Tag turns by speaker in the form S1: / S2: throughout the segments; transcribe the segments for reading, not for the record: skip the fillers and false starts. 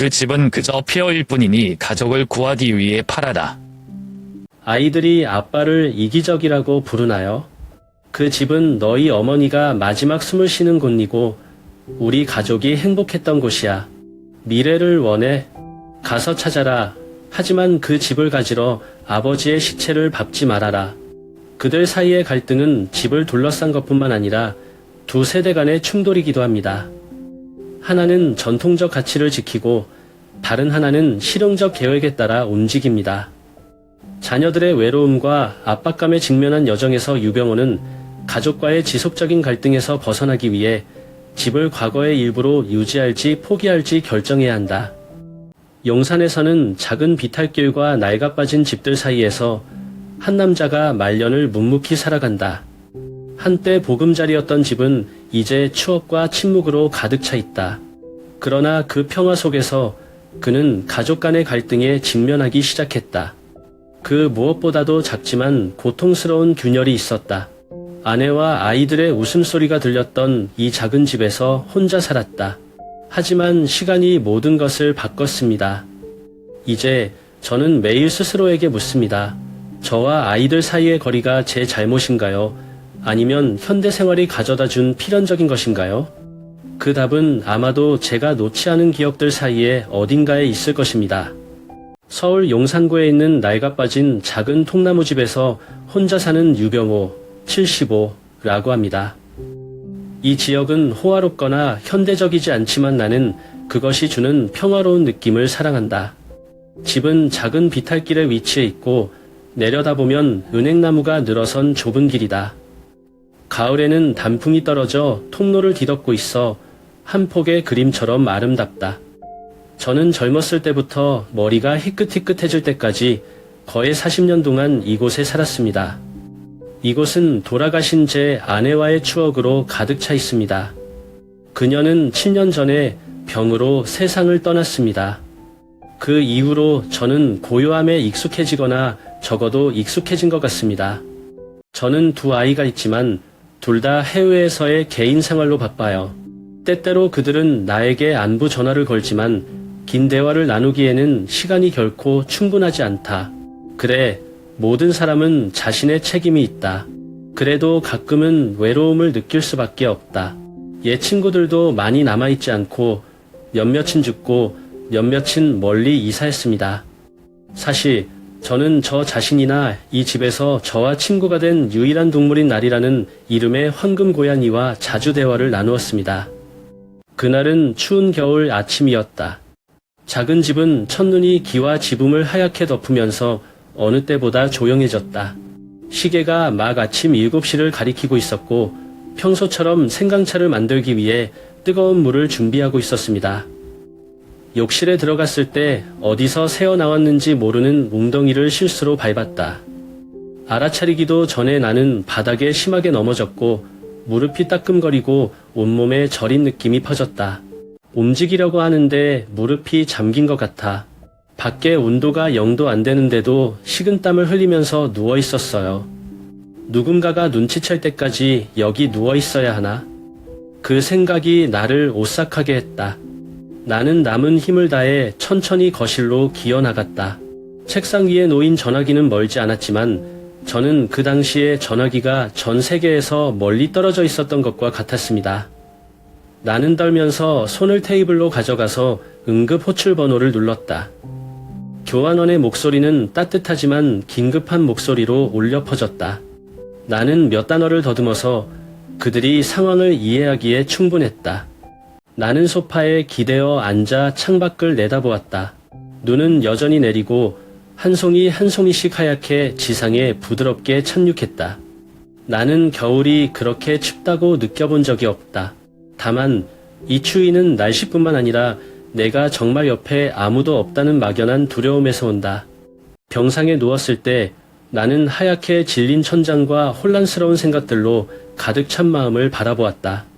S1: 그 집은 그저 폐허일 뿐이니 가족을 구하기 위해 팔아라.
S2: 아이들이 아빠를 이기적이라고 부르나요? 그 집은 너희 어머니가 마지막 숨을 쉬는 곳이고 우리 가족이 행복했던 곳이야. 미래를 원해. 가서 찾아라. 하지만 그 집을 가지러 아버지의 시체를 밟지 말아라. 그들 사이의 갈등은 집을 둘러싼 것뿐만 아니라 두 세대 간의 충돌이기도 합니다. 하나는 전통적 가치를 지키고 다른 하나는 실용적 계획에 따라 움직입니다. 자녀들의 외로움과 압박감에 직면한 여정에서 유병호는 가족과의 지속적인 갈등에서 벗어나기 위해 집을 과거의 일부로 유지할지 포기할지 결정해야 한다. 용산에서는 작은 비탈길과 낡아빠진 집들 사이에서 한 남자가 말년을 묵묵히 살아간다. 한때 보금자리였던 집은 이제 추억과 침묵으로 가득 차 있다. 그러나 그 평화 속에서 그는 가족 간의 갈등에 직면하기 시작했다. 그 무엇보다도 작지만 고통스러운 균열이 있었다. 아내와 아이들의 웃음소리가 들렸던 이 작은 집에서 혼자 살았다. 하지만 시간이 모든 것을 바꿨습니다. 이제 저는 매일 스스로에게 묻습니다. 저와 아이들 사이의 거리가 제 잘못인가요? 아니면 현대 생활이 가져다 준 필연적인 것인가요? 그 답은 아마도 제가 놓지 않은 기억들 사이에 어딘가에 있을 것입니다. 서울 용산구에 있는 낡아빠진 작은 통나무집에서 혼자 사는 유병호, 75라고 합니다. 이 지역은 호화롭거나 현대적이지 않지만 나는 그것이 주는 평화로운 느낌을 사랑한다. 집은 작은 비탈길에 위치해 있고 내려다보면 은행나무가 늘어선 좁은 길이다. 가을에는 단풍이 떨어져 통로를 뒤덮고 있어 한 폭의 그림처럼 아름답다. 저는 젊었을 때부터 머리가 희끗희끗해질 때까지 거의 40년 동안 이곳에 살았습니다. 이곳은 돌아가신 제 아내와의 추억으로 가득 차 있습니다. 그녀는 7년 전에 병으로 세상을 떠났습니다. 그 이후로 저는 고요함에 익숙해지거나 적어도 익숙해진 것 같습니다. 저는 두 아이가 있지만 둘 다 해외에서의 개인 생활로 바빠요. 때때로 그들은 나에게 안부 전화를 걸지만 긴 대화를 나누기에는 시간이 결코 충분하지 않다. 그래, 모든 사람은 자신의 책임이 있다. 그래도 가끔은 외로움을 느낄 수밖에 없다. 옛 친구들도 많이 남아있지 않고 몇몇은 죽고 몇몇은 멀리 이사했습니다. 사실 저는 저 자신이나 이 집에서 저와 친구가 된 유일한 동물인 날이라는 이름의 황금고양이와 자주 대화를 나누었습니다. 그날은 추운 겨울 아침이었다. 작은 집은 첫눈이 기와 지붕을 하얗게 덮으면서 어느 때보다 조용해졌다. 시계가 막 아침 7시를 가리키고 있었고 평소처럼 생강차를 만들기 위해 뜨거운 물을 준비하고 있었습니다. 욕실에 들어갔을 때 어디서 새어나왔는지 모르는 웅덩이를 실수로 밟았다. 알아차리기도 전에 나는 바닥에 심하게 넘어졌고 무릎이 따끔거리고 온몸에 저린 느낌이 퍼졌다. 움직이려고 하는데 무릎이 잠긴 것 같아. 밖에 온도가 0도 안 되는데도 식은땀을 흘리면서 누워 있었어요. 누군가가 눈치챌 때까지 여기 누워 있어야 하나? 그 생각이 나를 오싹하게 했다. 나는 남은 힘을 다해 천천히 거실로 기어나갔다. 책상 위에 놓인 전화기는 멀지 않았지만 저는 그 당시에 전화기가 전 세계에서 멀리 떨어져 있었던 것과 같았습니다. 나는 떨면서 손을 테이블로 가져가서 응급 호출 번호를 눌렀다. 교환원의 목소리는 따뜻하지만 긴급한 목소리로 울려 퍼졌다. 나는 몇 단어를 더듬어서 그들이 상황을 이해하기에 충분했다. 나는 소파에 기대어 앉아 창밖을 내다보았다. 눈은 여전히 내리고 한 송이 한 송이씩 하얗게 지상에 부드럽게 착륙했다. 나는 겨울이 그렇게 춥다고 느껴본 적이 없다. 다만 이 추위는 날씨뿐만 아니라 내가 정말 옆에 아무도 없다는 막연한 두려움에서 온다. 병상에 누웠을 때 나는 하얗게 질린 천장과 혼란스러운 생각들로 가득 찬 마음을 바라보았다.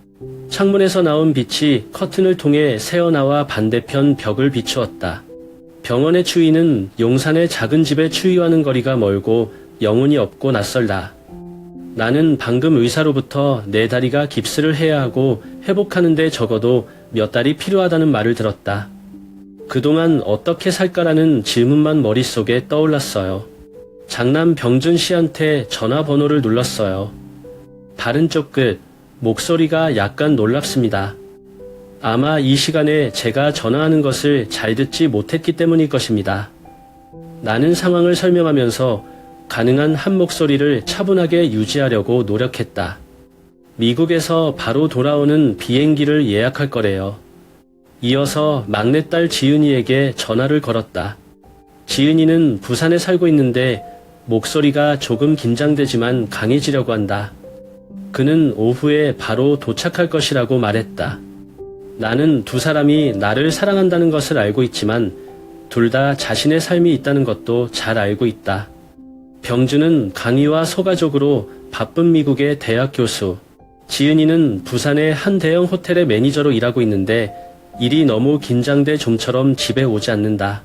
S2: 창문에서 나온 빛이 커튼을 통해 새어나와 반대편 벽을 비추었다. 병원의 추위는 용산의 작은 집의 추위와는 거리가 멀고 영혼이 없고 낯설다. 나는 방금 의사로부터 내 다리가 깁스를 해야 하고 회복하는데 적어도 몇 달이 필요하다는 말을 들었다. 그동안 어떻게 살까라는 질문만 머릿속에 떠올랐어요. 장남 병준 씨한테 전화번호를 눌렀어요. 다른 쪽 끝, 목소리가 약간 놀랍습니다. 아마 이 시간에 제가 전화하는 것을 잘 듣지 못했기 때문일 것입니다. 나는 상황을 설명하면서 가능한 한 목소리를 차분하게 유지하려고 노력했다. 미국에서 바로 돌아오는 비행기를 예약할 거래요. 이어서 막내딸 지은이에게 전화를 걸었다. 지은이는 부산에 살고 있는데 목소리가 조금 긴장되지만 강해지려고 한다. 그는 오후에 바로 도착할 것이라고 말했다. 나는 두 사람이 나를 사랑한다는 것을 알고 있지만 둘 다 자신의 삶이 있다는 것도 잘 알고 있다. 병준은 강희와 소가족으로 바쁜 미국의 대학 교수, 지은이는 부산의 한 대형 호텔의 매니저로 일하고 있는데 일이 너무 긴장돼 좀처럼 집에 오지 않는다.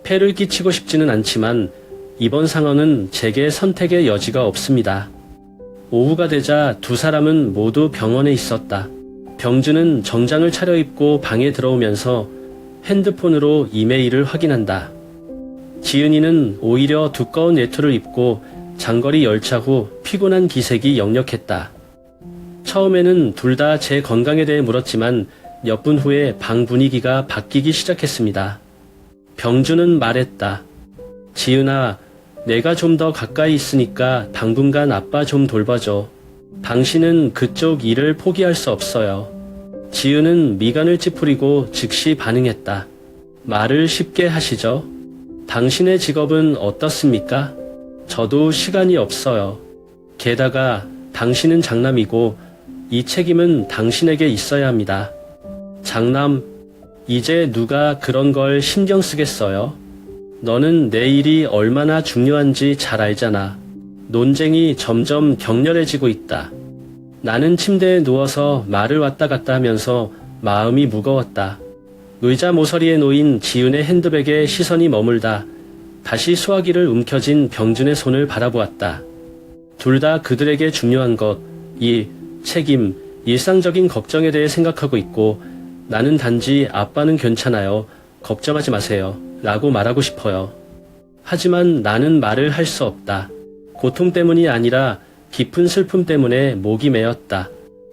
S2: 폐를 끼치고 싶지는 않지만 이번 상황은 제게 선택의 여지가 없습니다. 오후가 되자 두 사람은 모두 병원에 있었다. 병준은 정장을 차려입고 방에 들어오면서 핸드폰으로 이메일을 확인한다. 지은이는 오히려 두꺼운 외투를 입고 장거리 열차 후 피곤한 기색이 역력했다. 처음에는 둘 다 제 건강에 대해 물었지만 몇 분 후에 방 분위기가 바뀌기 시작했습니다. 병준은 말했다. 지은아, 내가 좀 더 가까이 있으니까 당분간 아빠 좀 돌봐줘. 당신은 그쪽 일을 포기할 수 없어요. 지은은 미간을 찌푸리고 즉시 반응했다. 말을 쉽게 하시죠. 당신의 직업은 어떻습니까? 저도 시간이 없어요. 게다가 당신은 장남이고 이 책임은 당신에게 있어야 합니다. 장남, 이제 누가 그런 걸 신경 쓰겠어요? 너는 내 일이 얼마나 중요한지 잘 알잖아. 논쟁이 점점 격렬해지고 있다. 나는 침대에 누워서 말을 왔다 갔다 하면서 마음이 무거웠다. 의자 모서리에 놓인 지은의 핸드백에 시선이 머물다 다시 수화기를 움켜쥔 병준의 손을 바라보았다. 둘 다 그들에게 중요한 것, 일, 책임, 일상적인 걱정에 대해 생각하고 있고 나는 단지 아빠는 괜찮아요. 걱정하지 마세요. 라고 말하고 싶어요. 하지만 나는 말을 할 수 없다. 고통 때문이 아니라 깊은 슬픔 때문에 목이 메었다.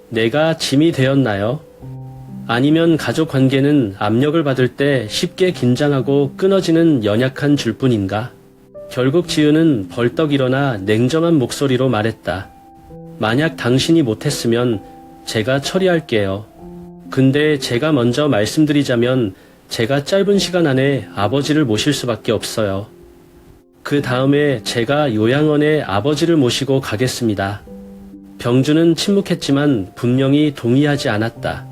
S2: 내가 짐이 되었나요? 아니면 가족 관계는 압력을 받을 때 쉽게 긴장하고 끊어지는 연약한 줄뿐인가? 결국 지은은 벌떡 일어나 냉정한 목소리로 말했다. 만약 당신이 못했으면 제가 처리할게요. 근데 제가 먼저 말씀드리자면 제가 짧은 시간 안에 아버지를 모실 수밖에 없어요. 그 다음에 제가 요양원에 아버지를 모시고 가겠습니다. 병준은 침묵했지만 분명히 동의하지 않았다.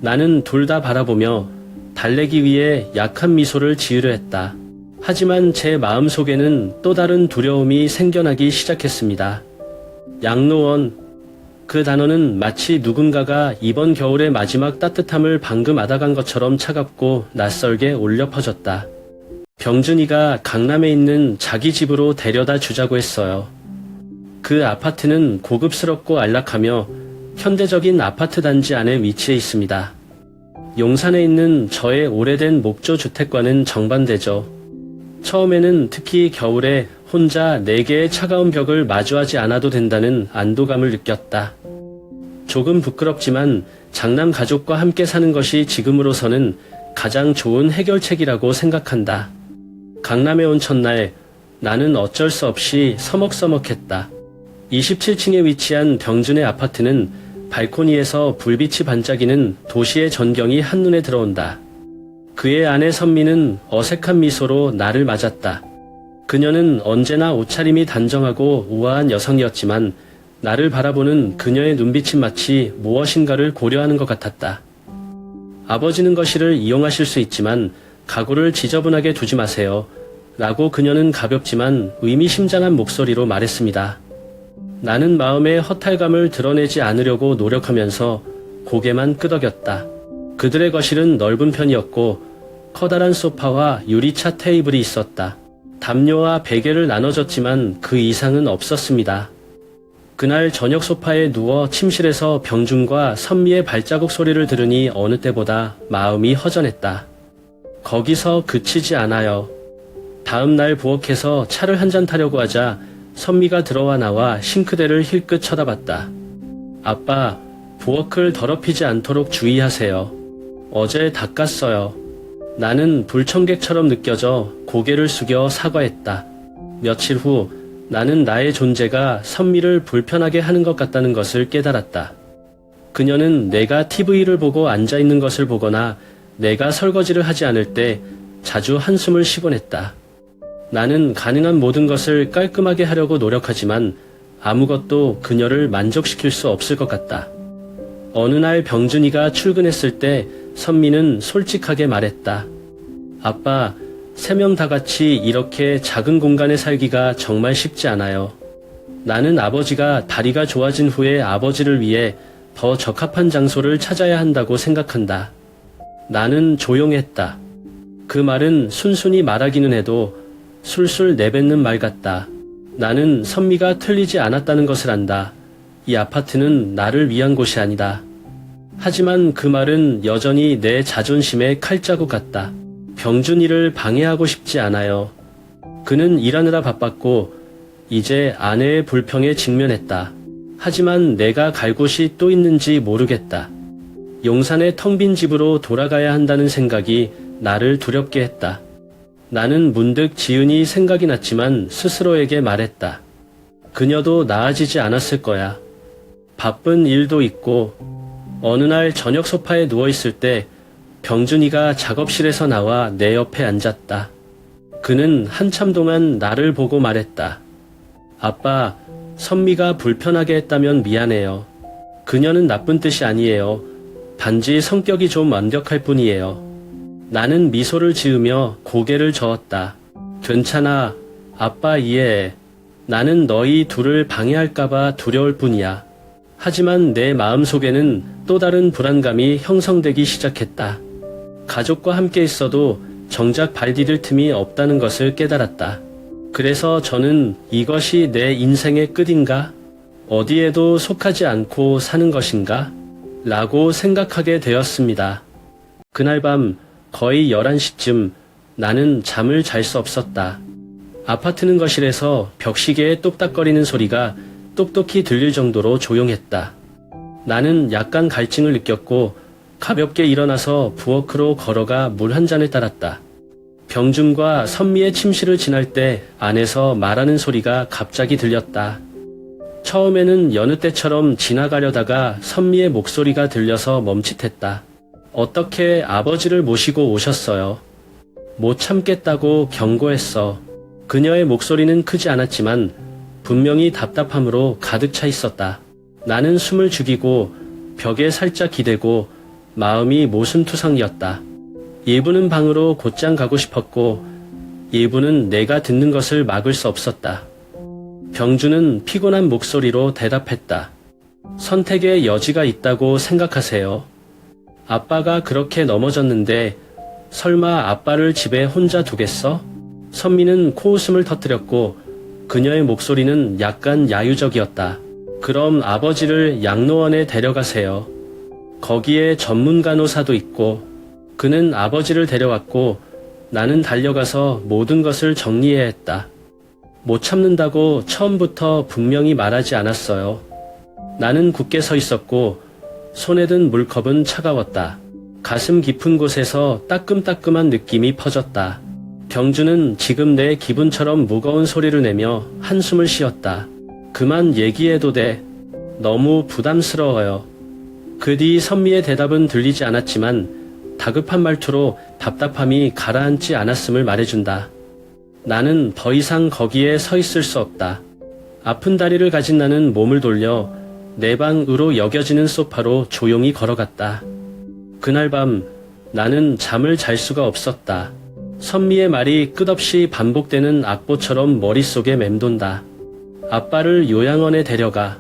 S2: 나는 둘 다 바라보며 달래기 위해 약한 미소를 지으려 했다. 하지만 제 마음속에는 또 다른 두려움이 생겨나기 시작했습니다. 양로원, 그 단어는 마치 누군가가 이번 겨울의 마지막 따뜻함을 방금 앗아간 것처럼 차갑고 낯설게 울려 퍼졌다. 병준이가 강남에 있는 자기 집으로 데려다 주자고 했어요. 그 아파트는 고급스럽고 안락하며 현대적인 아파트 단지 안에 위치해 있습니다. 용산에 있는 저의 오래된 목조 주택과는 정반대죠. 처음에는 특히 겨울에 혼자 4개의 차가운 벽을 마주하지 않아도 된다는 안도감을 느꼈다. 조금 부끄럽지만 장남 가족과 함께 사는 것이 지금으로서는 가장 좋은 해결책이라고 생각한다. 강남에 온 첫날 나는 어쩔 수 없이 서먹서먹했다. 27층에 위치한 병준의 아파트는 발코니에서 불빛이 반짝이는 도시의 전경이 한눈에 들어온다. 그의 아내 선미는 어색한 미소로 나를 맞았다. 그녀는 언제나 옷차림이 단정하고 우아한 여성이었지만 나를 바라보는 그녀의 눈빛이 마치 무엇인가를 고려하는 것 같았다. 아버지는 거실을 이용하실 수 있지만 가구를 지저분하게 두지 마세요. 라고 그녀는 가볍지만 의미심장한 목소리로 말했습니다. 나는 마음의 허탈감을 드러내지 않으려고 노력하면서 고개만 끄덕였다. 그들의 거실은 넓은 편이었고 커다란 소파와 유리차 테이블이 있었다. 담요와 베개를 나눠줬지만 그 이상은 없었습니다. 그날 저녁 소파에 누워 침실에서 병준과 선미의 발자국 소리를 들으니 어느 때보다 마음이 허전했다. 거기서 그치지 않아요. 다음 날 부엌에서 차를 한잔 타려고 하자 선미가 들어와 나와 싱크대를 힐끗 쳐다봤다. 아빠, 부엌을 더럽히지 않도록 주의하세요. 어제 닦았어요. 나는 불청객처럼 느껴져 고개를 숙여 사과했다. 며칠 후 나는 나의 존재가 선미를 불편하게 하는 것 같다는 것을 깨달았다. 그녀는 내가 TV를 보고 앉아있는 것을 보거나 내가 설거지를 하지 않을 때 자주 한숨을 쉬곤 했다. 나는 가능한 모든 것을 깔끔하게 하려고 노력하지만 아무것도 그녀를 만족시킬 수 없을 것 같다. 어느 날 병준이가 출근했을 때 선미는 솔직하게 말했다. 아빠, 3명 다 같이 이렇게 작은 공간에 살기가 정말 쉽지 않아요. 나는 아버지가 다리가 좋아진 후에 아버지를 위해 더 적합한 장소를 찾아야 한다고 생각한다. 나는 조용했다. 그 말은 순순히 말하기는 해도 술술 내뱉는 말 같다. 나는 선미가 틀리지 않았다는 것을 안다. 이 아파트는 나를 위한 곳이 아니다. 하지만 그 말은 여전히 내 자존심의 칼자국 같다. 병준이를 방해하고 싶지 않아요. 그는 일하느라 바빴고 이제 아내의 불평에 직면했다. 하지만 내가 갈 곳이 또 있는지 모르겠다. 용산의 텅 빈 집으로 돌아가야 한다는 생각이 나를 두렵게 했다. 나는 문득 지은이 생각이 났지만 스스로에게 말했다. 그녀도 나아지지 않았을 거야. 바쁜 일도 있고 어느 날 저녁 소파에 누워있을 때 병준이가 작업실에서 나와 내 옆에 앉았다. 그는 한참 동안 나를 보고 말했다. 아빠, 선미가 불편하게 했다면 미안해요. 그녀는 나쁜 뜻이 아니에요. 단지 성격이 좀 완벽할 뿐이에요. 나는 미소를 지으며 고개를 저었다. 괜찮아. 아빠 이해해. 나는 너희 둘을 방해할까봐 두려울 뿐이야. 하지만 내 마음속에는 또 다른 불안감이 형성되기 시작했다. 가족과 함께 있어도 정작 발 디딜 틈이 없다는 것을 깨달았다. 그래서 저는 이것이 내 인생의 끝인가? 어디에도 속하지 않고 사는 것인가? 라고 생각하게 되었습니다. 그날 밤 거의 11시쯤 나는 잠을 잘 수 없었다. 아파트는 거실에서 벽시계의 똑딱거리는 소리가 똑똑히 들릴 정도로 조용했다. 나는 약간 갈증을 느꼈고 가볍게 일어나서 부엌으로 걸어가 물 한 잔을 따랐다. 병준과 선미의 침실을 지날 때 안에서 말하는 소리가 갑자기 들렸다. 처음에는 여느 때처럼 지나가려다가 선미의 목소리가 들려서 멈칫했다. 어떻게 아버지를 모시고 오셨어요? 못 참겠다고 경고했어. 그녀의 목소리는 크지 않았지만 분명히 답답함으로 가득 차 있었다. 나는 숨을 죽이고 벽에 살짝 기대고 마음이 모순투성이었다. 일부는 방으로 곧장 가고 싶었고 일부는 내가 듣는 것을 막을 수 없었다. 병준은 피곤한 목소리로 대답했다. 선택의 여지가 있다고 생각하세요. 아빠가 그렇게 넘어졌는데 설마 아빠를 집에 혼자 두겠어? 선미는 코웃음을 터뜨렸고 그녀의 목소리는 약간 야유적이었다. 그럼 아버지를 양로원에 데려가세요. 거기에 전문 간호사도 있고. 그는 아버지를 데려갔고 나는 달려가서 모든 것을 정리해야 했다. 못 참는다고 처음부터 분명히 말하지 않았어요. 나는 굳게 서 있었고 손에 든 물컵은 차가웠다. 가슴 깊은 곳에서 따끔따끔한 느낌이 퍼졌다. 병준은 지금 내 기분처럼 무거운 소리를 내며 한숨을 쉬었다. 그만 얘기해도 돼. 너무 부담스러워요. 그 뒤 선미의 대답은 들리지 않았지만 다급한 말투로 답답함이 가라앉지 않았음을 말해준다. 나는 더 이상 거기에 서 있을 수 없다. 아픈 다리를 가진 나는 몸을 돌려 내 방으로 여겨지는 소파로 조용히 걸어갔다. 그날 밤 나는 잠을 잘 수가 없었다. 선미의 말이 끝없이 반복되는 악보처럼 머릿속에 맴돈다. 아빠를 요양원에 데려가.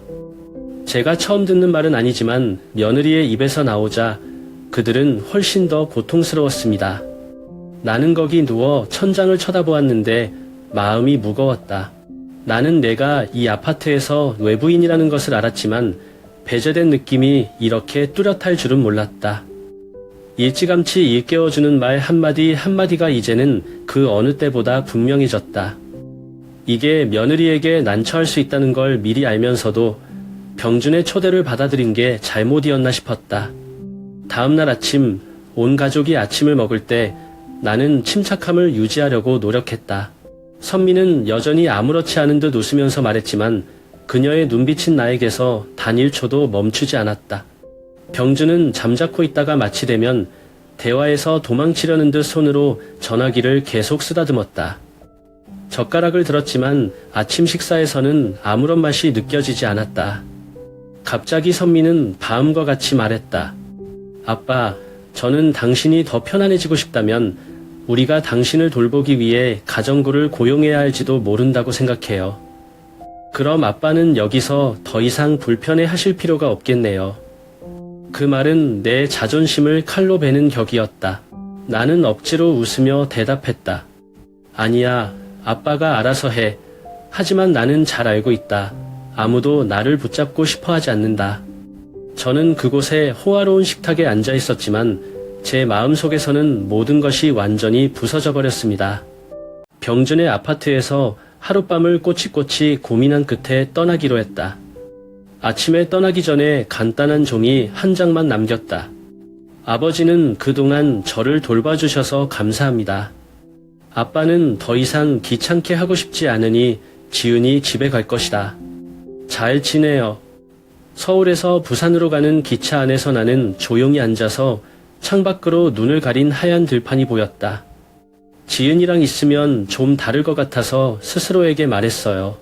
S2: 제가 처음 듣는 말은 아니지만 며느리의 입에서 나오자 그들은 훨씬 더 고통스러웠습니다. 나는 거기 누워 천장을 쳐다보았는데 마음이 무거웠다. 나는 내가 이 아파트에서 외부인이라는 것을 알았지만 배제된 느낌이 이렇게 뚜렷할 줄은 몰랐다. 일찌감치 일깨워주는 말 한마디 한마디가 이제는 그 어느 때보다 분명해졌다. 이게 며느리에게 난처할 수 있다는 걸 미리 알면서도 병준의 초대를 받아들인 게 잘못이었나 싶었다. 다음날 아침, 온 가족이 아침을 먹을 때 나는 침착함을 유지하려고 노력했다. 선미는 여전히 아무렇지 않은 듯 웃으면서 말했지만 그녀의 눈빛인 나에게서 단 1초도 멈추지 않았다. 병준은 잠자코 있다가 마치 되면 대화에서 도망치려는 듯 손으로 전화기를 계속 쓰다듬었다. 젓가락을 들었지만 아침 식사에서는 아무런 맛이 느껴지지 않았다. 갑자기 선미는 다음과 같이 말했다. 아빠, 저는 당신이 더 편안해지고 싶다면 우리가 당신을 돌보기 위해 가정부를 고용해야 할지도 모른다고 생각해요. 그럼 아빠는 여기서 더 이상 불편해 하실 필요가 없겠네요. 그 말은 내 자존심을 칼로 베는 격이었다. 나는 억지로 웃으며 대답했다. 아니야, 아빠가 알아서 해. 하지만 나는 잘 알고 있다. 아무도 나를 붙잡고 싶어 하지 않는다. 저는 그곳에 호화로운 식탁에 앉아 있었지만 제 마음속에서는 모든 것이 완전히 부서져 버렸습니다. 병준의 아파트에서 하룻밤을 꼬치꼬치 고민한 끝에 떠나기로 했다. 아침에 떠나기 전에 간단한 종이 한 장만 남겼다. 아버지는 그동안 저를 돌봐주셔서 감사합니다. 아빠는 더 이상 귀찮게 하고 싶지 않으니 지은이 집에 갈 것이다. 잘 지내요. 서울에서 부산으로 가는 기차 안에서 나는 조용히 앉아서 창밖으로 눈을 가린 하얀 들판이 보였다. 지은이랑 있으면 좀 다를 것 같아서 스스로에게 말했어요.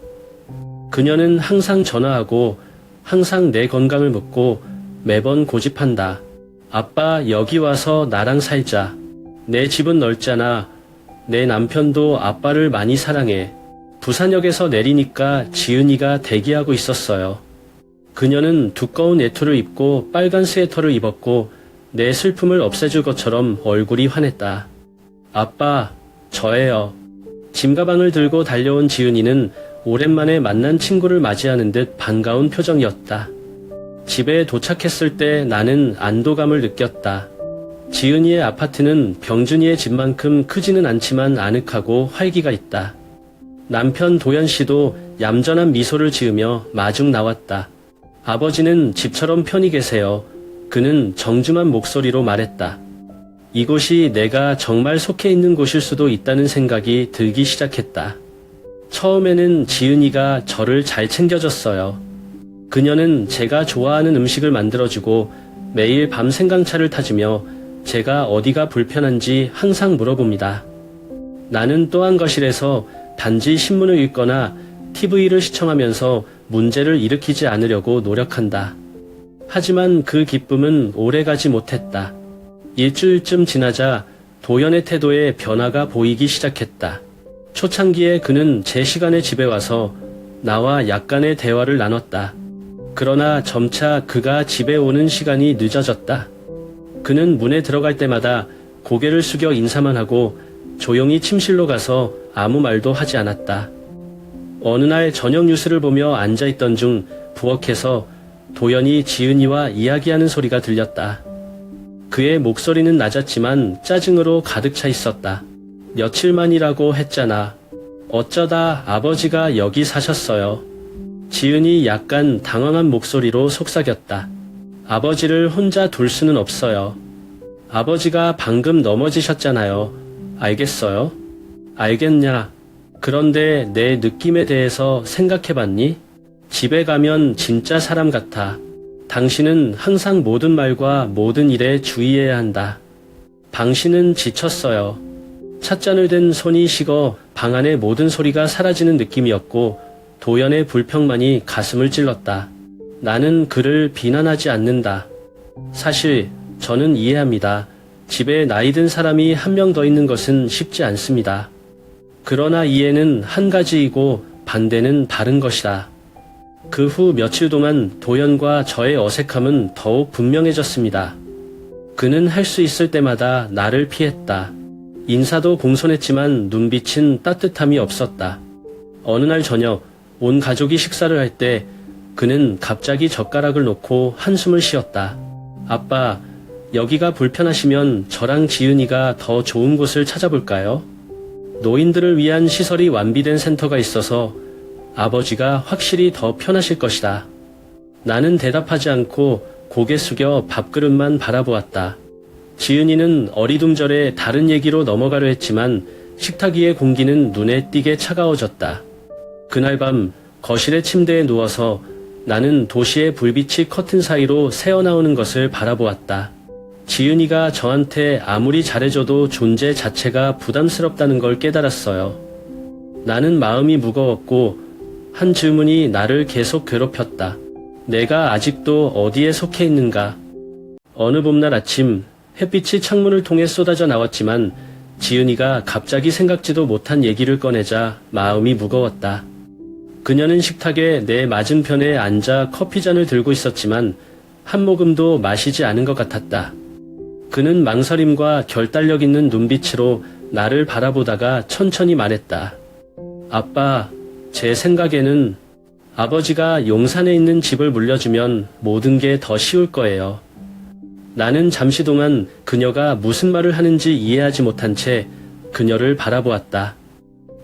S2: 그녀는 항상 전화하고 항상 내 건강을 묻고 매번 고집한다. 아빠, 여기 와서 나랑 살자. 내 집은 넓잖아. 내 남편도 아빠를 많이 사랑해. 부산역에서 내리니까 지은이가 대기하고 있었어요. 그녀는 두꺼운 외투를 입고 빨간 스웨터를 입었고 내 슬픔을 없애줄 것처럼 얼굴이 환했다. 아빠, 저예요. 짐가방을 들고 달려온 지은이는 오랜만에 만난 친구를 맞이하는 듯 반가운 표정이었다. 집에 도착했을 때 나는 안도감을 느꼈다. 지은이의 아파트는 병준이의 집만큼 크지는 않지만 아늑하고 활기가 있다. 남편 도현 씨도 얌전한 미소를 지으며 마중 나왔다. 아버지는 집처럼 편히 계세요. 그는 정중한 목소리로 말했다. 이곳이 내가 정말 속해 있는 곳일 수도 있다는 생각이 들기 시작했다. 처음에는 지은이가 저를 잘 챙겨줬어요. 그녀는 제가 좋아하는 음식을 만들어주고 매일 밤 생강차를 타주며 제가 어디가 불편한지 항상 물어봅니다. 나는 또한 거실에서 단지 신문을 읽거나 TV를 시청하면서 문제를 일으키지 않으려고 노력한다. 하지만 그 기쁨은 오래가지 못했다. 일주일쯤 지나자 도연의 태도에 변화가 보이기 시작했다. 초창기에 그는 제 시간에 집에 와서 나와 약간의 대화를 나눴다. 그러나 점차 그가 집에 오는 시간이 늦어졌다. 그는 문에 들어갈 때마다 고개를 숙여 인사만 하고 조용히 침실로 가서 아무 말도 하지 않았다. 어느 날 저녁 뉴스를 보며 앉아있던 중 부엌에서 도연이 지은이와 이야기하는 소리가 들렸다. 그의 목소리는 낮았지만 짜증으로 가득 차 있었다. 며칠만이라고 했잖아. 어쩌다 아버지가 여기 사셨어요. 지은이 약간 당황한 목소리로 속삭였다. 아버지를 혼자 둘 수는 없어요. 아버지가 방금 넘어지셨잖아요. 알겠어요? 알겠냐? 그런데 내 느낌에 대해서 생각해봤니? 집에 가면 진짜 사람 같아. 당신은 항상 모든 말과 모든 일에 주의해야 한다. 당신은 지쳤어요. 찻잔을 든 손이 식어 방 안의 모든 소리가 사라지는 느낌이었고 도연의 불평만이 가슴을 찔렀다. 나는 그를 비난하지 않는다. 사실 저는 이해합니다. 집에 나이 든 사람이 한 명 더 있는 것은 쉽지 않습니다. 그러나 이해는 한 가지이고 반대는 다른 것이다. 그 후 며칠 동안 도연과 저의 어색함은 더욱 분명해졌습니다. 그는 할 수 있을 때마다 나를 피했다. 인사도 공손했지만 눈빛은 따뜻함이 없었다. 어느 날 저녁 온 가족이 식사를 할 때 그는 갑자기 젓가락을 놓고 한숨을 쉬었다. 아빠, 여기가 불편하시면 저랑 지은이가 더 좋은 곳을 찾아볼까요? 노인들을 위한 시설이 완비된 센터가 있어서 아버지가 확실히 더 편하실 것이다. 나는 대답하지 않고 고개 숙여 밥그릇만 바라보았다. 지은이는 어리둥절해 다른 얘기로 넘어가려 했지만 식탁 위의 공기는 눈에 띄게 차가워졌다. 그날 밤 거실의 침대에 누워서 나는 도시의 불빛이 커튼 사이로 새어나오는 것을 바라보았다. 지은이가 저한테 아무리 잘해줘도 존재 자체가 부담스럽다는 걸 깨달았어요. 나는 마음이 무거웠고 한 질문이 나를 계속 괴롭혔다. 내가 아직도 어디에 속해 있는가? 어느 봄날 아침 햇빛이 창문을 통해 쏟아져 나왔지만 지은이가 갑자기 생각지도 못한 얘기를 꺼내자 마음이 무거웠다. 그녀는 식탁에 내 맞은편에 앉아 커피잔을 들고 있었지만 한 모금도 마시지 않은 것 같았다. 그는 망설임과 결단력 있는 눈빛으로 나를 바라보다가 천천히 말했다. 아빠, 제 생각에는 아버지가 용산에 있는 집을 물려주면 모든 게 더 쉬울 거예요. 나는 잠시 동안 그녀가 무슨 말을 하는지 이해하지 못한 채 그녀를 바라보았다.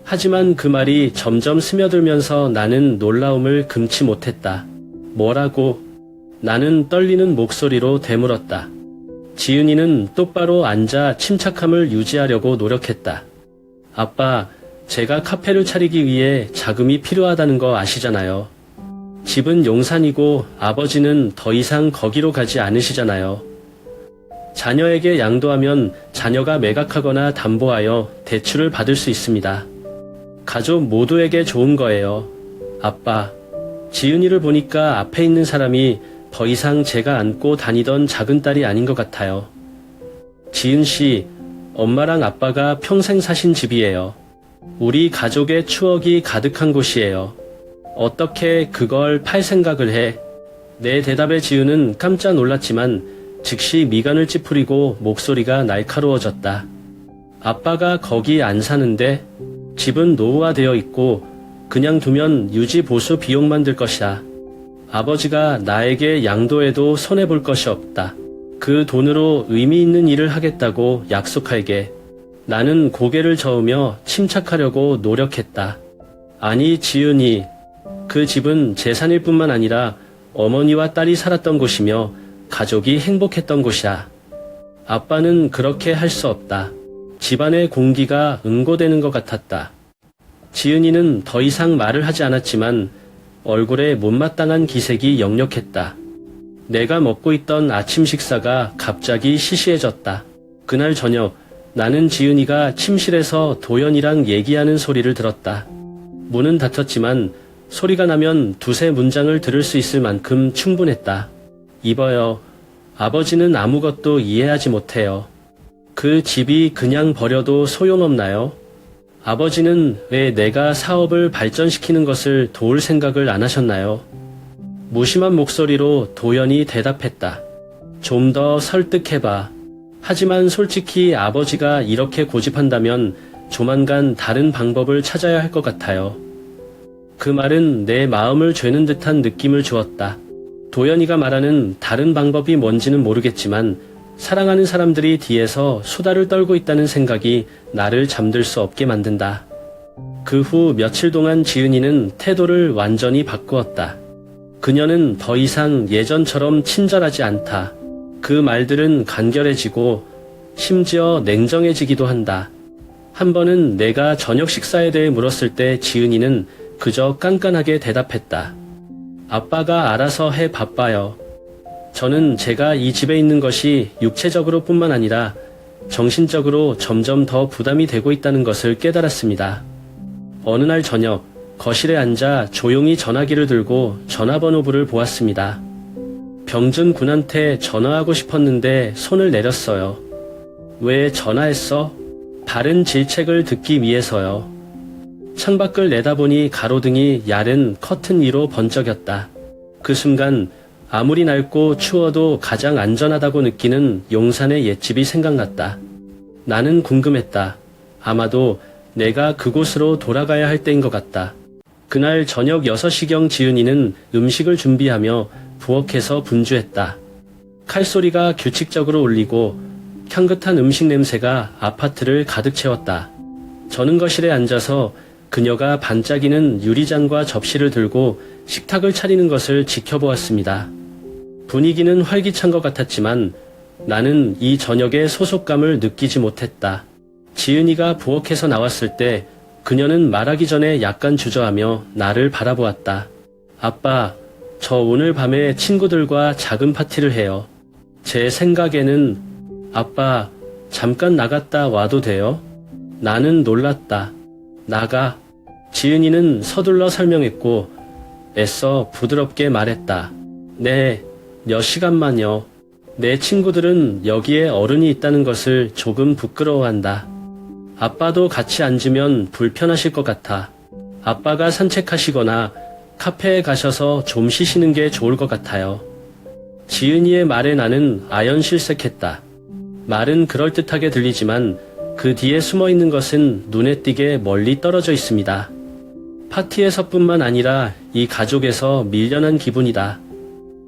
S2: 하지만 그 말이 점점 스며들면서 나는 놀라움을 금치 못했다. 뭐라고? 나는 떨리는 목소리로 되물었다. 지은이는 똑바로 앉아 침착함을 유지하려고 노력했다. 아빠, 제가 카페를 차리기 위해 자금이 필요하다는 거 아시잖아요. 집은 용산이고 아버지는 더 이상 거기로 가지 않으시잖아요. 자녀에게 양도하면 자녀가 매각하거나 담보하여 대출을 받을 수 있습니다. 가족 모두에게 좋은 거예요. 아빠, 지은이를 보니까 앞에 있는 사람이 더 이상 제가 안고 다니던 작은 딸이 아닌 것 같아요. 지은 씨, 엄마랑 아빠가 평생 사신 집이에요. 우리 가족의 추억이 가득한 곳이에요. 어떻게 그걸 팔 생각을 해? 내 대답에 지은은 깜짝 놀랐지만 즉시 미간을 찌푸리고 목소리가 날카로워졌다. 아빠가 거기 안 사는데 집은 노후화되어 있고 그냥 두면 유지 보수 비용만 들 것이야. 아버지가 나에게 양도해도 손해볼 것이 없다. 그 돈으로 의미 있는 일을 하겠다고 약속할게. 나는 고개를 저으며 침착하려고 노력했다. 아니 지은이, 그 집은 재산일 뿐만 아니라 어머니와 딸이 살았던 곳이며 가족이 행복했던 곳이야. 아빠는 그렇게 할 수 없다. 집안의 공기가 응고되는 것 같았다. 지은이는 더 이상 말을 하지 않았지만 얼굴에 못마땅한 기색이 역력했다. 내가 먹고 있던 아침 식사가 갑자기 시시해졌다. 그날 저녁 나는 지은이가 침실에서 도연이랑 얘기하는 소리를 들었다. 문은 닫혔지만 소리가 나면 두세 문장을 들을 수 있을 만큼 충분했다. 이봐요. 아버지는 아무것도 이해하지 못해요. 그 집이 그냥 버려도 소용없나요? 아버지는 왜 내가 사업을 발전시키는 것을 도울 생각을 안 하셨나요? 무심한 목소리로 도연이 대답했다. 좀 더 설득해봐. 하지만 솔직히 아버지가 이렇게 고집한다면 조만간 다른 방법을 찾아야 할 것 같아요. 그 말은 내 마음을 죄는 듯한 느낌을 주었다. 도연이가 말하는 다른 방법이 뭔지는 모르겠지만 사랑하는 사람들이 뒤에서 수다를 떨고 있다는 생각이 나를 잠들 수 없게 만든다. 그 후 며칠 동안 지은이는 태도를 완전히 바꾸었다. 그녀는 더 이상 예전처럼 친절하지 않다. 그 말들은 간결해지고 심지어 냉정해지기도 한다. 한 번은 내가 저녁 식사에 대해 물었을 때 지은이는 그저 깐깐하게 대답했다. 아빠가 알아서 해 바빠요. 저는 제가 이 집에 있는 것이 육체적으로 뿐만 아니라 정신적으로 점점 더 부담이 되고 있다는 것을 깨달았습니다. 어느 날 저녁 거실에 앉아 조용히 전화기를 들고 전화번호부를 보았습니다. 병준 군한테 전화하고 싶었는데 손을 내렸어요. 왜 전화했어? 바른 질책을 듣기 위해서요. 창밖을 내다보니 가로등이 야른 커튼 위로 번쩍였다. 그 순간 아무리 낡고 추워도 가장 안전하다고 느끼는 용산의 옛집이 생각났다. 나는 궁금했다. 아마도 내가 그곳으로 돌아가야 할 때인 것 같다. 그날 저녁 6시경 지은이는 음식을 준비하며 부엌에서 분주했다. 칼소리가 규칙적으로 울리고 향긋한 음식 냄새가 아파트를 가득 채웠다. 저는 거실에 앉아서 그녀가 반짝이는 유리잔과 접시를 들고 식탁을 차리는 것을 지켜보았습니다. 분위기는 활기찬 것 같았지만 나는 이 저녁의 소속감을 느끼지 못했다. 지은이가 부엌에서 나왔을 때 그녀는 말하기 전에 약간 주저하며 나를 바라보았다. 아빠, 저 오늘 밤에 친구들과 작은 파티를 해요. 제 생각에는 아빠, 잠깐 나갔다 와도 돼요? 나는 놀랐다. 나가. 지은이는 서둘러 설명했고 애써 부드럽게 말했다. 네, 몇 시간만요. 내 친구들은 여기에 어른이 있다는 것을 조금 부끄러워한다. 아빠도 같이 앉으면 불편하실 것 같아. 아빠가 산책하시거나 카페에 가셔서 좀 쉬시는 게 좋을 것 같아요. 지은이의 말에 나는 아연실색했다. 말은 그럴듯하게 들리지만 그 뒤에 숨어있는 것은 눈에 띄게 멀리 떨어져 있습니다. 파티에서뿐만 아니라 이 가족에서 밀려난 기분이다.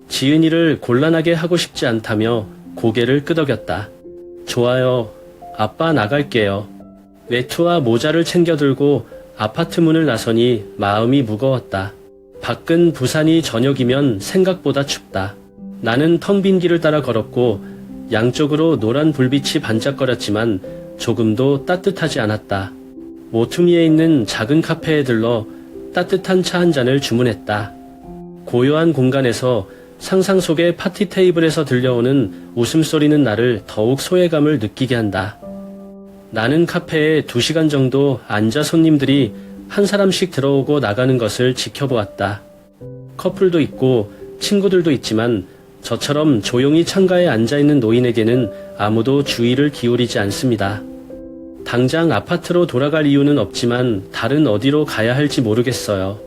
S2: 지은이를 곤란하게 하고 싶지 않다며 고개를 끄덕였다. 좋아요. 아빠 나갈게요. 외투와 모자를 챙겨 들고 아파트 문을 나서니 마음이 무거웠다. 밖은 부산이 저녁이면 생각보다 춥다. 나는 텅 빈 길을 따라 걸었고 양쪽으로 노란 불빛이 반짝거렸지만 조금도 따뜻하지 않았다. 모퉁이에 있는 작은 카페에 들러 따뜻한 차 한 잔을 주문했다. 고요한 공간에서 상상 속의 파티 테이블에서 들려오는 웃음소리는 나를 더욱 소외감을 느끼게 한다. 나는 카페에 2시간 정도 앉아 손님들이 한 사람씩 들어오고 나가는 것을 지켜보았다. 커플도 있고 친구들도 있지만 저처럼 조용히 창가에 앉아있는 노인에게는 아무도 주의를 기울이지 않습니다. 당장 아파트로 돌아갈 이유는 없지만 다른 어디로 가야 할지 모르겠어요.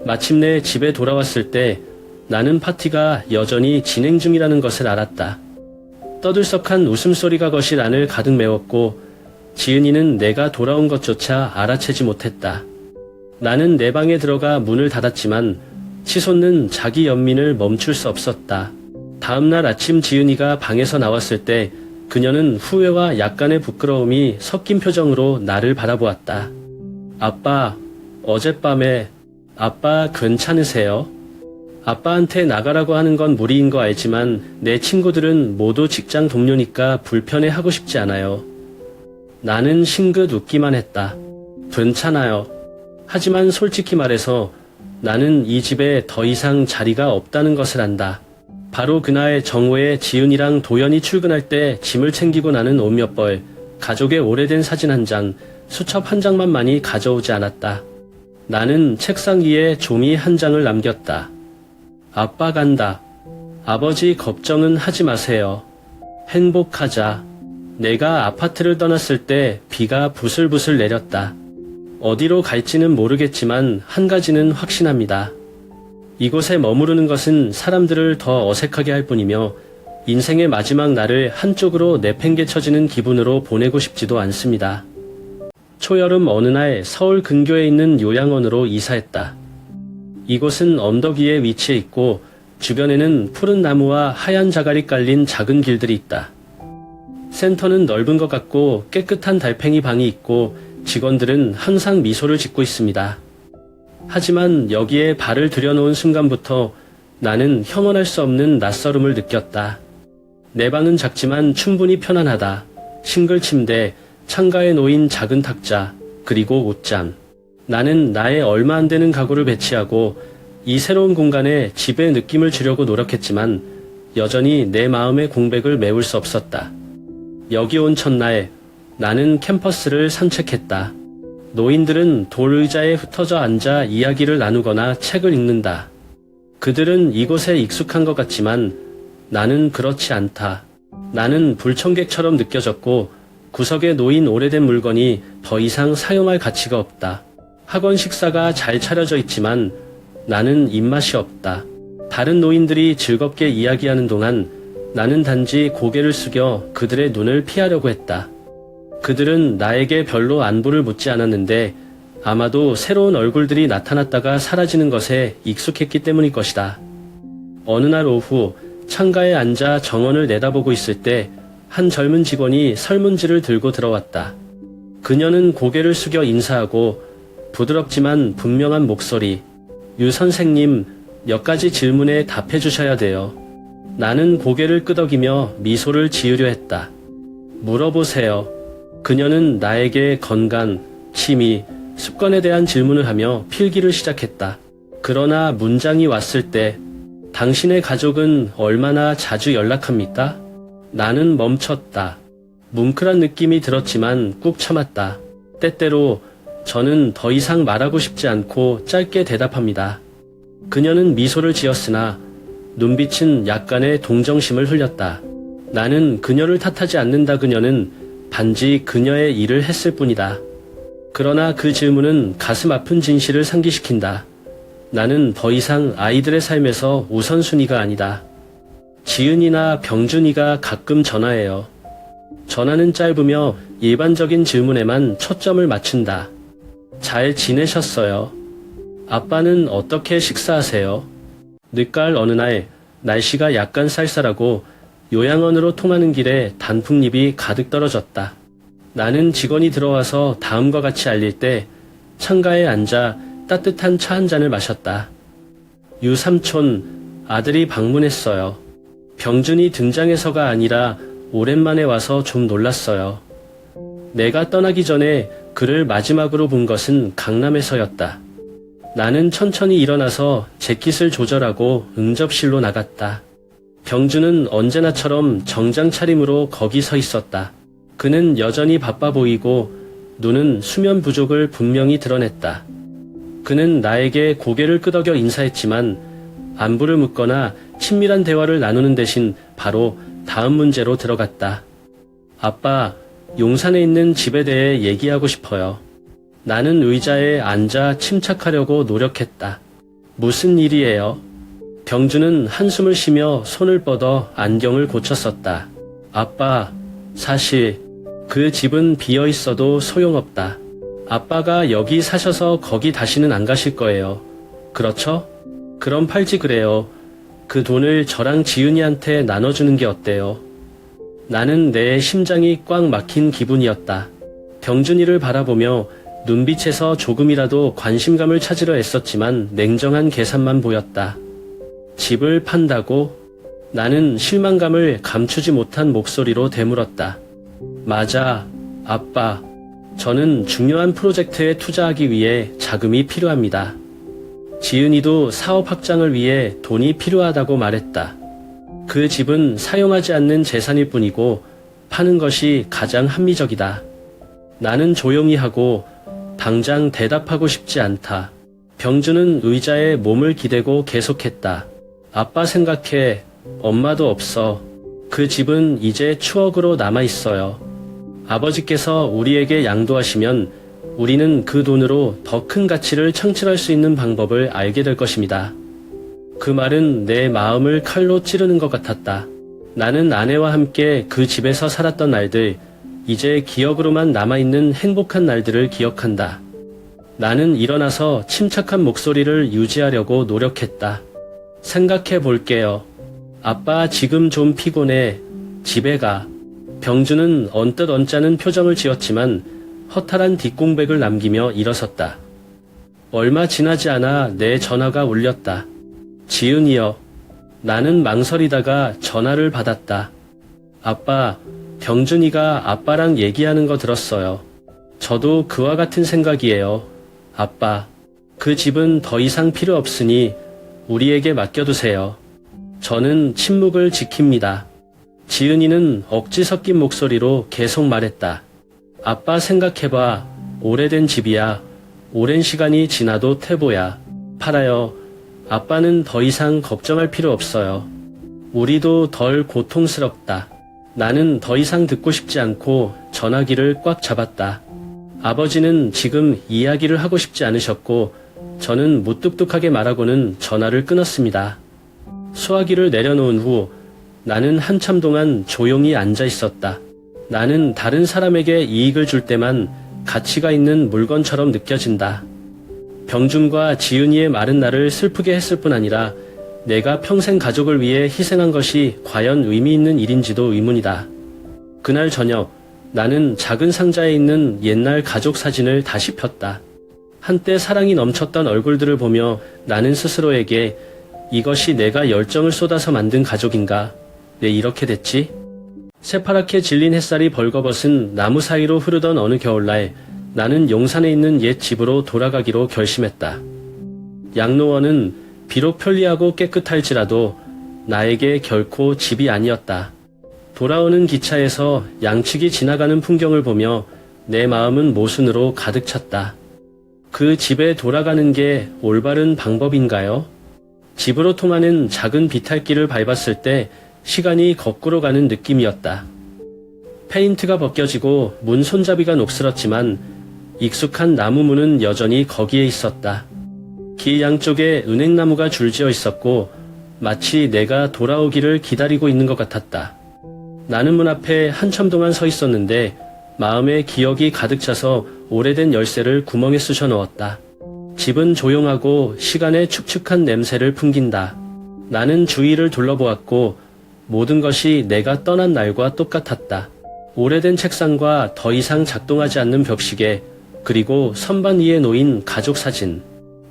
S2: 마침내 집에 돌아왔을 때 나는 파티가 여전히 진행 중이라는 것을 알았다. 떠들썩한 웃음소리가 거실 안을 가득 메웠고 지은이는 내가 돌아온 것조차 알아채지 못했다. 나는 내 방에 들어가 문을 닫았지만 치솟는 자기 연민을 멈출 수 없었다. 다음날 아침 지은이가 방에서 나왔을 때 그녀는 후회와 약간의 부끄러움이 섞인 표정으로 나를 바라보았다. 아빠, 어젯밤에 아빠 괜찮으세요? 아빠한테 나가라고 하는 건 무리인 거 알지만 내 친구들은 모두 직장 동료니까 불편해하고 싶지 않아요. 나는 싱긋 웃기만 했다. 괜찮아요. 하지만 솔직히 말해서 나는 이 집에 더 이상 자리가 없다는 것을 안다. 바로 그날 정오에 지은이랑 도연이 출근할 때 짐을 챙기고 나는 옷 몇 벌, 가족의 오래된 사진 한 장, 수첩 한 장만 많이 가져오지 않았다. 나는 책상 위에 종이 한 장을 남겼다. 아빠 간다. 아버지 걱정은 하지 마세요. 행복하자. 내가 아파트를 떠났을 때 비가 부슬부슬 내렸다. 어디로 갈지는 모르겠지만 한 가지는 확신합니다. 이곳에 머무르는 것은 사람들을 더 어색하게 할 뿐이며 인생의 마지막 날을 한쪽으로 내팽개쳐지는 기분으로 보내고 싶지도 않습니다. 초여름 어느 날 서울 근교에 있는 요양원으로 이사했다. 이곳은 언덕 위에 위치해 있고 주변에는 푸른 나무와 하얀 자갈이 깔린 작은 길들이 있다. 센터는 넓은 것 같고 깨끗한 달팽이 방이 있고 직원들은 항상 미소를 짓고 있습니다. 하지만 여기에 발을 들여놓은 순간부터 나는 형언할 수 없는 낯설음을 느꼈다. 내 방은 작지만 충분히 편안하다. 싱글 침대, 창가에 놓인 작은 탁자, 그리고 옷장. 나는 나의 얼마 안 되는 가구를 배치하고 이 새로운 공간에 집의 느낌을 주려고 노력했지만 여전히 내 마음의 공백을 메울 수 없었다. 여기 온 첫날 나는 캠퍼스를 산책했다. 노인들은 돌 의자에 흩어져 앉아 이야기를 나누거나 책을 읽는다. 그들은 이곳에 익숙한 것 같지만 나는 그렇지 않다. 나는 불청객처럼 느껴졌고 구석에 놓인 오래된 물건이 더 이상 사용할 가치가 없다. 학원 식사가 잘 차려져 있지만 나는 입맛이 없다. 다른 노인들이 즐겁게 이야기하는 동안 나는 단지 고개를 숙여 그들의 눈을 피하려고 했다. 그들은 나에게 별로 안부를 묻지 않았는데 아마도 새로운 얼굴들이 나타났다가 사라지는 것에 익숙했기 때문일 것이다. 어느 날 오후 창가에 앉아 정원을 내다보고 있을 때 한 젊은 직원이 설문지를 들고 들어왔다. 그녀는 고개를 숙여 인사하고 부드럽지만 분명한 목소리, 유 선생님, 몇 가지 질문에 답해 주셔야 돼요. 나는 고개를 끄덕이며 미소를 지으려 했다. 물어보세요. 그녀는 나에게 건강, 취미, 습관에 대한 질문을 하며 필기를 시작했다. 그러나 문장이 왔을 때 당신의 가족은 얼마나 자주 연락합니까? 나는 멈췄다. 뭉클한 느낌이 들었지만 꾹 참았다. 때때로 저는 더 이상 말하고 싶지 않고 짧게 대답합니다. 그녀는 미소를 지었으나 눈빛은 약간의 동정심을 흘렸다. 나는 그녀를 탓하지 않는다. 그녀는 단지 그녀의 일을 했을 뿐이다. 그러나 그 질문은 가슴 아픈 진실을 상기시킨다. 나는 더 이상 아이들의 삶에서 우선순위가 아니다. 지은이나 병준이가 가끔 전화해요. 전화는 짧으며 일반적인 질문에만 초점을 맞춘다. 잘 지내셨어요? 아빠는 어떻게 식사하세요? 늦가을 어느 날 날씨가 약간 쌀쌀하고 요양원으로 통하는 길에 단풍잎이 가득 떨어졌다. 나는 직원이 들어와서 다음과 같이 알릴 때 창가에 앉아 따뜻한 차 한 잔을 마셨다. 유삼촌, 아들이 방문했어요. 병준이 등장해서가 아니라 오랜만에 와서 좀 놀랐어요. 내가 떠나기 전에 그를 마지막으로 본 것은 강남에서였다. 나는 천천히 일어나서 재킷을 조절하고 응접실로 나갔다. 병준은 언제나처럼 정장 차림으로 거기 서 있었다. 그는 여전히 바빠 보이고 눈은 수면 부족을 분명히 드러냈다. 그는 나에게 고개를 끄덕여 인사했지만 안부를 묻거나 친밀한 대화를 나누는 대신 바로 다음 문제로 들어갔다. 아빠, 용산에 있는 집에 대해 얘기하고 싶어요. 나는 의자에 앉아 침착하려고 노력했다. 무슨 일이에요? 병준은 한숨을 쉬며 손을 뻗어 안경을 고쳐 썼다. 아빠, 사실 그 집은 비어 있어도 소용없다. 아빠가 여기 사셔서 거기 다시는 안 가실 거예요. 그렇죠? 그럼 팔지 그래요. 그 돈을 저랑 지은이한테 나눠주는 게 어때요? 나는 내 심장이 꽉 막힌 기분이었다. 병준이를 바라보며 눈빛에서 조금이라도 관심감을 찾으려 애썼지만 냉정한 계산만 보였다. 집을 판다고? 나는 실망감을 감추지 못한 목소리로 되물었다. 맞아, 아빠. 저는 중요한 프로젝트에 투자하기 위해 자금이 필요합니다. 지은이도 사업 확장을 위해 돈이 필요하다고 말했다. 그 집은 사용하지 않는 재산일 뿐이고 파는 것이 가장 합리적이다. 나는 조용히 하고 당장 대답하고 싶지 않다. 병준은 의자에 몸을 기대고 계속했다. 아빠 생각해. 엄마도 없어. 그 집은 이제 추억으로 남아있어요. 아버지께서 우리에게 양도하시면 우리는 그 돈으로 더 큰 가치를 창출할 수 있는 방법을 알게 될 것입니다. 그 말은 내 마음을 칼로 찌르는 것 같았다. 나는 아내와 함께 그 집에서 살았던 날들, 이제 기억으로만 남아있는 행복한 날들을 기억한다. 나는 일어나서 침착한 목소리를 유지하려고 노력했다. 생각해 볼게요. 아빠 지금 좀 피곤해. 집에 가. 병준은 언뜻 언짢은 표정을 지었지만 허탈한 뒷공백을 남기며 일어섰다. 얼마 지나지 않아 내 전화가 울렸다. 지은이요. 나는 망설이다가 전화를 받았다. 아빠, 병준이가 아빠랑 얘기하는 거 들었어요. 저도 그와 같은 생각이에요. 아빠, 그 집은 더 이상 필요 없으니 우리에게 맡겨두세요. 저는 침묵을 지킵니다. 지은이는 억지 섞인 목소리로 계속 말했다. 아빠 생각해봐. 오래된 집이야. 오랜 시간이 지나도 퇴보야. 팔아요. 아빠는 더 이상 걱정할 필요 없어요. 우리도 덜 고통스럽다. 나는 더 이상 듣고 싶지 않고 전화기를 꽉 잡았다. 아버지는 지금 이야기를 하고 싶지 않으셨고 저는 무뚝뚝하게 말하고는 전화를 끊었습니다. 수화기를 내려놓은 후 나는 한참 동안 조용히 앉아 있었다. 나는 다른 사람에게 이익을 줄 때만 가치가 있는 물건처럼 느껴진다. 병준과 지은이의 말은 나를 슬프게 했을 뿐 아니라 내가 평생 가족을 위해 희생한 것이 과연 의미 있는 일인지도 의문이다. 그날 저녁, 나는 작은 상자에 있는 옛날 가족 사진을 다시 폈다. 한때 사랑이 넘쳤던 얼굴들을 보며 나는 스스로에게 이것이 내가 열정을 쏟아서 만든 가족인가? 왜 이렇게 됐지? 새파랗게 질린 햇살이 벌거벗은 나무 사이로 흐르던 어느 겨울날, 나는 용산에 있는 옛 집으로 돌아가기로 결심했다. 양로원은 비록 편리하고 깨끗할지라도 나에게 결코 집이 아니었다. 돌아오는 기차에서 양측이 지나가는 풍경을 보며 내 마음은 모순으로 가득 찼다. 그 집에 돌아가는 게 올바른 방법인가요? 집으로 통하는 작은 비탈길을 밟았을 때 시간이 거꾸로 가는 느낌이었다. 페인트가 벗겨지고 문 손잡이가 녹슬었지만 익숙한 나무 문은 여전히 거기에 있었다. 길 양쪽에 은행나무가 줄지어 있었고 마치 내가 돌아오기를 기다리고 있는 것 같았다. 나는 문 앞에 한참 동안 서 있었는데 마음에 기억이 가득 차서 오래된 열쇠를 구멍에 쑤셔 넣었다. 집은 조용하고 시간의 축축한 냄새를 풍긴다. 나는 주위를 둘러보았고 모든 것이 내가 떠난 날과 똑같았다. 오래된 책상과 더 이상 작동하지 않는 벽시계, 그리고 선반 위에 놓인 가족 사진.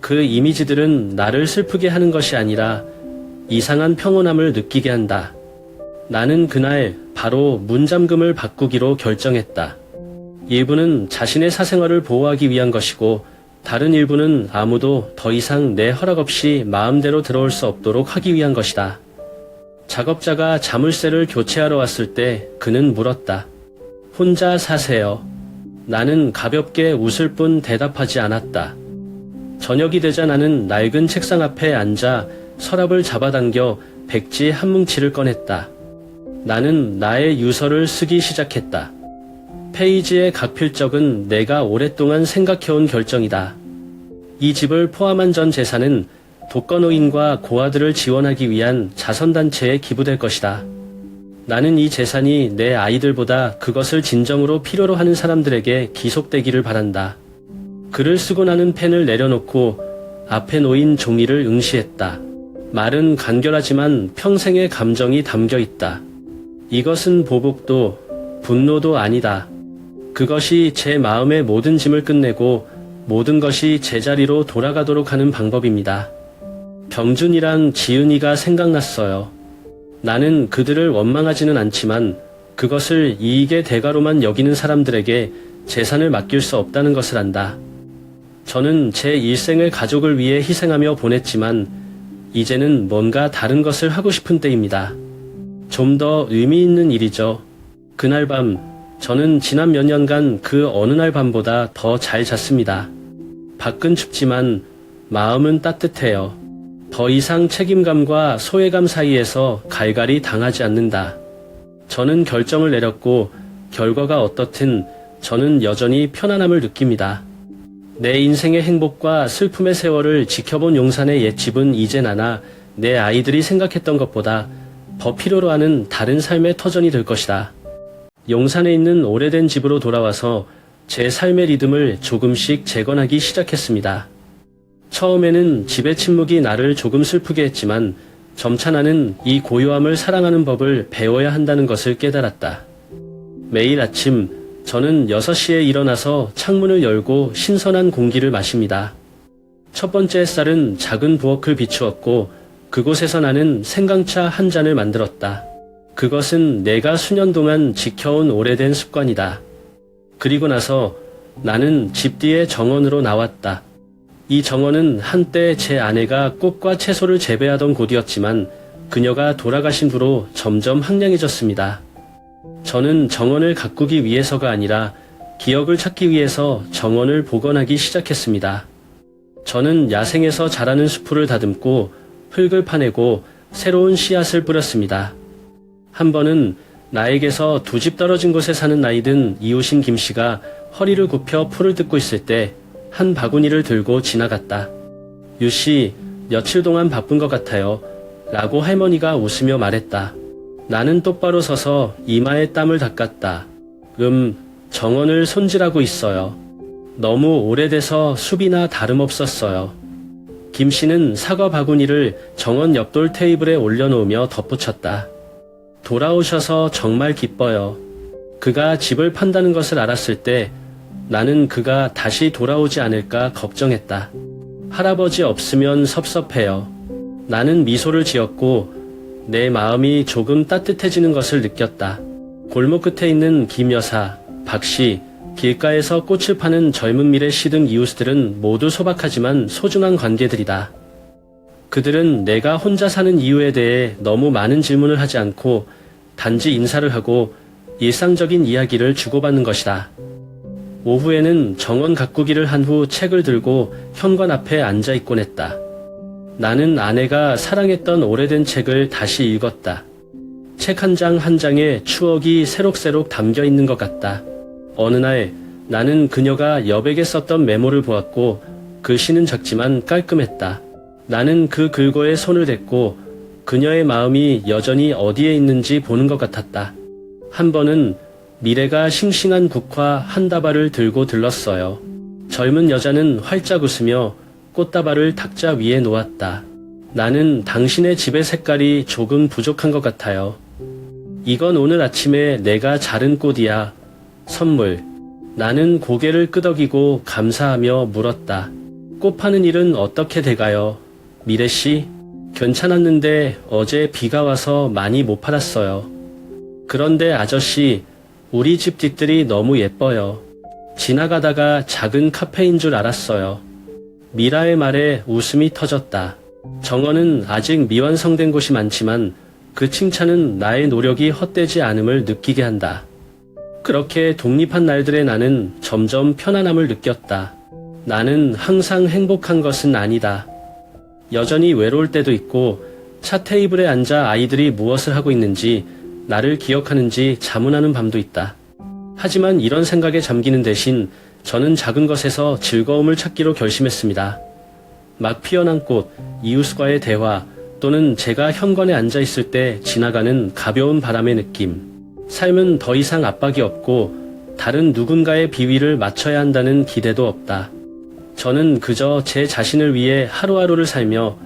S2: 그 이미지들은 나를 슬프게 하는 것이 아니라 이상한 평온함을 느끼게 한다. 나는 그날 바로 문잠금을 바꾸기로 결정했다. 일부는 자신의 사생활을 보호하기 위한 것이고 다른 일부는 아무도 더 이상 내 허락 없이 마음대로 들어올 수 없도록 하기 위한 것이다. 작업자가 자물쇠를 교체하러 왔을 때 그는 물었다. 혼자 사세요? 나는 가볍게 웃을 뿐 대답하지 않았다. 저녁이 되자 나는 낡은 책상 앞에 앉아 서랍을 잡아당겨 백지 한 뭉치를 꺼냈다. 나는 나의 유서를 쓰기 시작했다. 페이지의 각 필적은 내가 오랫동안 생각해온 결정이다. 이 집을 포함한 전 재산은 독거노인과 고아들을 지원하기 위한 자선단체에 기부될 것이다. 나는 이 재산이 내 아이들보다 그것을 진정으로 필요로 하는 사람들에게 기속되기를 바란다. 글을 쓰고 나는 펜을 내려놓고 앞에 놓인 종이를 응시했다. 말은 간결하지만 평생의 감정이 담겨 있다. 이것은 보복도 분노도 아니다. 그것이 제 마음의 모든 짐을 끝내고 모든 것이 제자리로 돌아가도록 하는 방법입니다. 병준이랑 지은이가 생각났어요. 나는 그들을 원망하지는 않지만 그것을 이익의 대가로만 여기는 사람들에게 재산을 맡길 수 없다는 것을 안다. 저는 제 일생을 가족을 위해 희생하며 보냈지만 이제는 뭔가 다른 것을 하고 싶은 때입니다. 좀 더 의미 있는 일이죠. 그날 밤 저는 지난 몇 년간 그 어느 날 밤보다 더 잘 잤습니다. 밖은 춥지만 마음은 따뜻해요. 더 이상 책임감과 소외감 사이에서 갈갈이 당하지 않는다. 저는 결정을 내렸고 결과가 어떻든 저는 여전히 편안함을 느낍니다. 내 인생의 행복과 슬픔의 세월을 지켜본 용산의 옛집은 이제 나나 내 아이들이 생각했던 것보다 더 필요로 하는 다른 삶의 터전이 될 것이다. 용산에 있는 오래된 집으로 돌아와서 제 삶의 리듬을 조금씩 재건하기 시작했습니다. 처음에는 집의 침묵이 나를 조금 슬프게 했지만 점차 나는 이 고요함을 사랑하는 법을 배워야 한다는 것을 깨달았다. 매일 아침 저는 6시에 일어나서 창문을 열고 신선한 공기를 마십니다. 첫 번째 햇살은 작은 부엌을 비추었고 그곳에서 나는 생강차 한 잔을 만들었다. 그것은 내가 수년 동안 지켜온 오래된 습관이다. 그리고 나서 나는 집 뒤의 정원으로 나왔다. 이 정원은 한때 제 아내가 꽃과 채소를 재배하던 곳이었지만 그녀가 돌아가신 후로 점점 황량해졌습니다. 저는 정원을 가꾸기 위해서가 아니라 기억을 찾기 위해서 정원을 복원하기 시작했습니다. 저는 야생에서 자라는 수풀을 다듬고 흙을 파내고 새로운 씨앗을 뿌렸습니다. 한 번은 나에게서 2집 떨어진 곳에 사는 나이든 이웃인 김씨가 허리를 굽혀 풀을 뜯고 있을 때 한 바구니를 들고 지나갔다. 유씨, 며칠 동안 바쁜 것 같아요. 라고 할머니가 웃으며 말했다. 나는 똑바로 서서 이마에 땀을 닦았다. 정원을 손질하고 있어요. 너무 오래돼서 숲이나 다름없었어요. 김 씨는 사과 바구니를 정원 옆돌 테이블에 올려놓으며 덧붙였다. 돌아오셔서 정말 기뻐요. 그가 집을 판다는 것을 알았을 때 나는 그가 다시 돌아오지 않을까 걱정했다. 할아버지 없으면 섭섭해요. 나는 미소를 지었고 내 마음이 조금 따뜻해지는 것을 느꼈다. 골목 끝에 있는 김 여사, 박 씨, 길가에서 꽃을 파는 젊은 미래 씨 등 이웃들은 모두 소박하지만 소중한 관계들이다. 그들은 내가 혼자 사는 이유에 대해 너무 많은 질문을 하지 않고 단지 인사를 하고 일상적인 이야기를 주고받는 것이다. 오후에는 정원 가꾸기를 한 후 책을 들고 현관 앞에 앉아 있곤 했다. 나는 아내가 사랑했던 오래된 책을 다시 읽었다. 책 한 장 한 장에 추억이 새록새록 담겨 있는 것 같다. 어느 날 나는 그녀가 여백에 썼던 메모를 보았고 글씨는 작지만 깔끔했다. 나는 그 글고에 손을 댔고 그녀의 마음이 여전히 어디에 있는지 보는 것 같았다. 한 번은 미래가 싱싱한 국화 한 다발을 들고 들렀어요. 젊은 여자는 활짝 웃으며 꽃다발을 탁자 위에 놓았다. 나는 당신의 집의 색깔이 조금 부족한 것 같아요. 이건 오늘 아침에 내가 자른 꽃이야. 선물. 나는 고개를 끄덕이고 감사하며 물었다. 꽃 파는 일은 어떻게 돼가요? 미래씨? 괜찮았는데 어제 비가 와서 많이 못 팔았어요. 그런데 아저씨, 우리 집 뒷뜰이 너무 예뻐요. 지나가다가 작은 카페인 줄 알았어요. 미라의 말에 웃음이 터졌다. 정원은 아직 미완성된 곳이 많지만 그 칭찬은 나의 노력이 헛되지 않음을 느끼게 한다. 그렇게 독립한 날들의 나는 점점 편안함을 느꼈다. 나는 항상 행복한 것은 아니다. 여전히 외로울 때도 있고 차 테이블에 앉아 아이들이 무엇을 하고 있는지 나를 기억하는지 자문하는 밤도 있다. 하지만 이런 생각에 잠기는 대신 저는 작은 것에서 즐거움을 찾기로 결심했습니다. 막 피어난 꽃, 이웃과의 대화, 또는 제가 현관에 앉아 있을 때 지나가는 가벼운 바람의 느낌. 삶은 더 이상 압박이 없고 다른 누군가의 비위를 맞춰야 한다는 기대도 없다. 저는 그저 제 자신을 위해 하루하루를 살며